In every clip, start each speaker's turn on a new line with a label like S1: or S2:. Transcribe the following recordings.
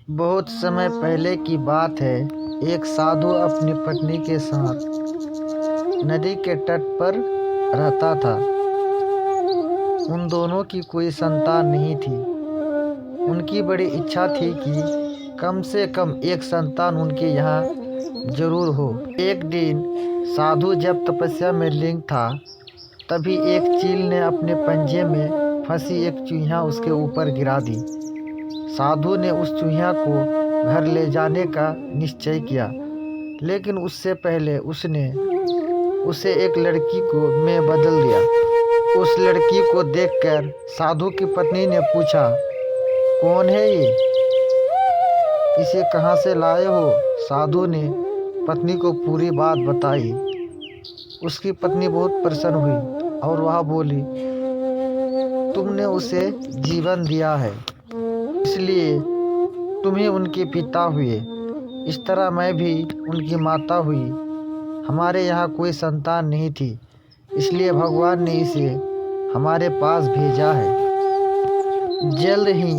S1: बहुत समय पहले की बात है। एक साधु अपनी पत्नी के साथ नदी के तट पर रहता था। उन दोनों की कोई संतान नहीं थी। उनकी बड़ी इच्छा थी कि कम से कम एक संतान उनके यहाँ जरूर हो। एक दिन साधु जब तपस्या में लीन था, तभी एक चील ने अपने पंजे में फंसी एक चूहिया उसके ऊपर गिरा दी। साधु ने उस चूहिया को घर ले जाने का निश्चय किया, लेकिन उससे पहले उसने उसे एक लड़की में बदल दिया। उस लड़की को देखकर साधु की पत्नी ने पूछा, कौन है ये? इसे कहाँ से लाए हो? साधु ने पत्नी को पूरी बात बताई। उसकी पत्नी बहुत प्रसन्न हुई और वह बोली, तुमने उसे जीवन दिया है, इसलिए तुम्हें उनके पिता हुए। इस तरह मैं भी उनकी माता हुई। हमारे यहाँ कोई संतान नहीं थी, इसलिए भगवान ने इसे हमारे पास भेजा है। जल्द ही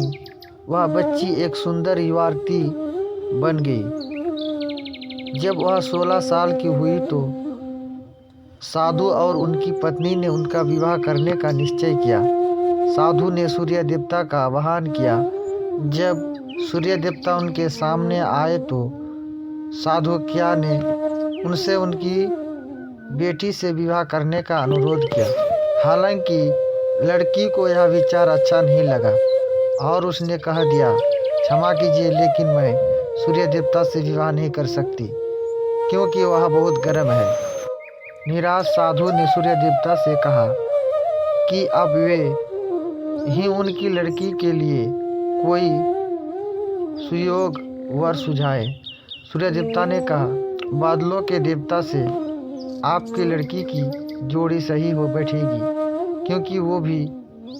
S1: वह बच्ची एक सुंदर युवती बन गई। जब वह 16 साल की हुई तो साधु और उनकी पत्नी ने उनका विवाह करने का निश्चय किया। साधु ने सूर्य देवता का आह्वान किया। जब सूर्य देवता उनके सामने आए तो साधु क्या ने उनसे उनकी बेटी से विवाह करने का अनुरोध किया। हालांकि लड़की को यह विचार अच्छा नहीं लगा और उसने कह दिया, क्षमा कीजिए, लेकिन मैं सूर्य देवता से विवाह नहीं कर सकती क्योंकि वह बहुत गर्म है। निराश साधु ने सूर्य देवता से कहा कि अब वे ही उनकी लड़की के लिए कोई सुयोग वर सुझाए। सूर्य देवता ने कहा, बादलों के देवता से आपकी लड़की की जोड़ी सही हो बैठेगी, क्योंकि वो भी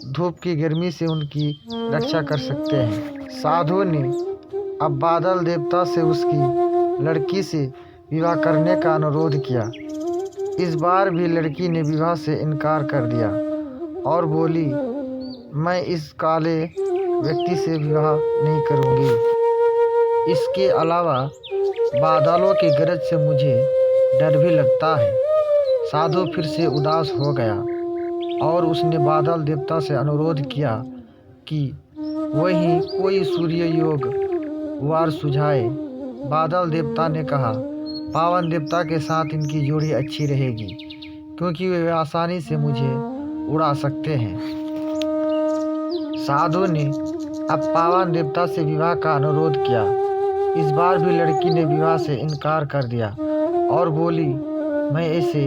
S1: धूप की गर्मी से उनकी रक्षा कर सकते हैं। साधु ने अब बादल देवता से उसकी लड़की से विवाह करने का अनुरोध किया। इस बार भी लड़की ने विवाह से इनकार कर दिया और बोली, मैं इस काले व्यक्ति से विवाह नहीं करूंगी। इसके अलावा बादलों की गरज से मुझे डर भी लगता है। साधु फिर से उदास हो गया और उसने बादल देवता से अनुरोध किया कि वही कोई सूर्य योग वार सुझाए। बादल देवता ने कहा, पावन देवता के साथ इनकी जोड़ी अच्छी रहेगी, क्योंकि वे आसानी से मुझे उड़ा सकते हैं। साधु ने अब पावन देवता से विवाह का अनुरोध किया। इस बार भी लड़की ने विवाह से इनकार कर दिया और बोली, मैं ऐसे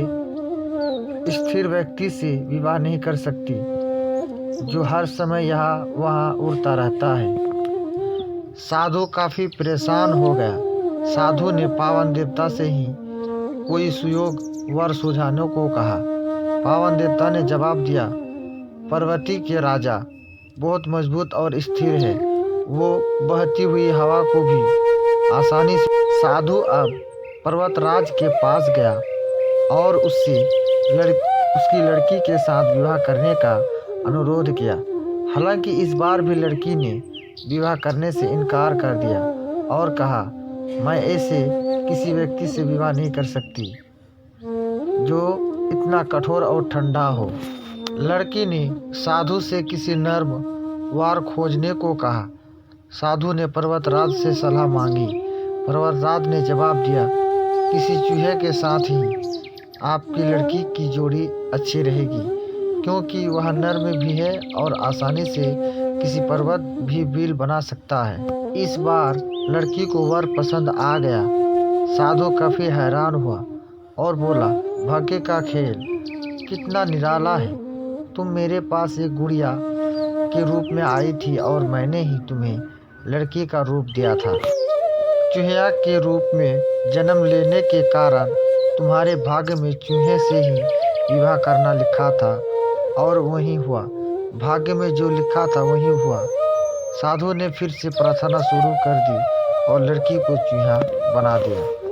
S1: स्थिर व्यक्ति से विवाह नहीं कर सकती जो हर समय यहाँ वहाँ उड़ता रहता है। साधु काफी परेशान हो गया। साधु ने पावन देवता से ही कोई सुयोग वर सुझाने को कहा। पावन देवता ने जवाब दिया, पर्वती के राजा बहुत मजबूत और स्थिर है, वो बहती हुई हवा को भी आसानी से। साधु अब पर्वतराज के पास गया और उसकी लड़की के साथ विवाह करने का अनुरोध किया। हालांकि इस बार भी लड़की ने विवाह करने से इनकार कर दिया और कहा, मैं ऐसे किसी व्यक्ति से विवाह नहीं कर सकती जो इतना कठोर और ठंडा हो। लड़की ने साधु से किसी नर्म वार खोजने को कहा। साधु ने पर्वतराज से सलाह मांगी। पर्वतराज ने जवाब दिया, किसी चूहे के साथ ही आपकी लड़की की जोड़ी अच्छी रहेगी, क्योंकि वह नर्म भी है और आसानी से किसी पर्वत भी बिल बना सकता है। इस बार लड़की को वर पसंद आ गया। साधु काफी हैरान हुआ और बोला, भाग्य का खेल कितना निराला है। तुम मेरे पास एक गुड़िया के रूप में आई थी और मैंने ही तुम्हें लड़की का रूप दिया था। चूहिया के रूप में जन्म लेने के कारण तुम्हारे भाग्य में चूहे से ही विवाह करना लिखा था और वही हुआ। भाग्य में जो लिखा था वही हुआ। साधु ने फिर से प्रार्थना शुरू कर दी और लड़की को चूहा बना दिया।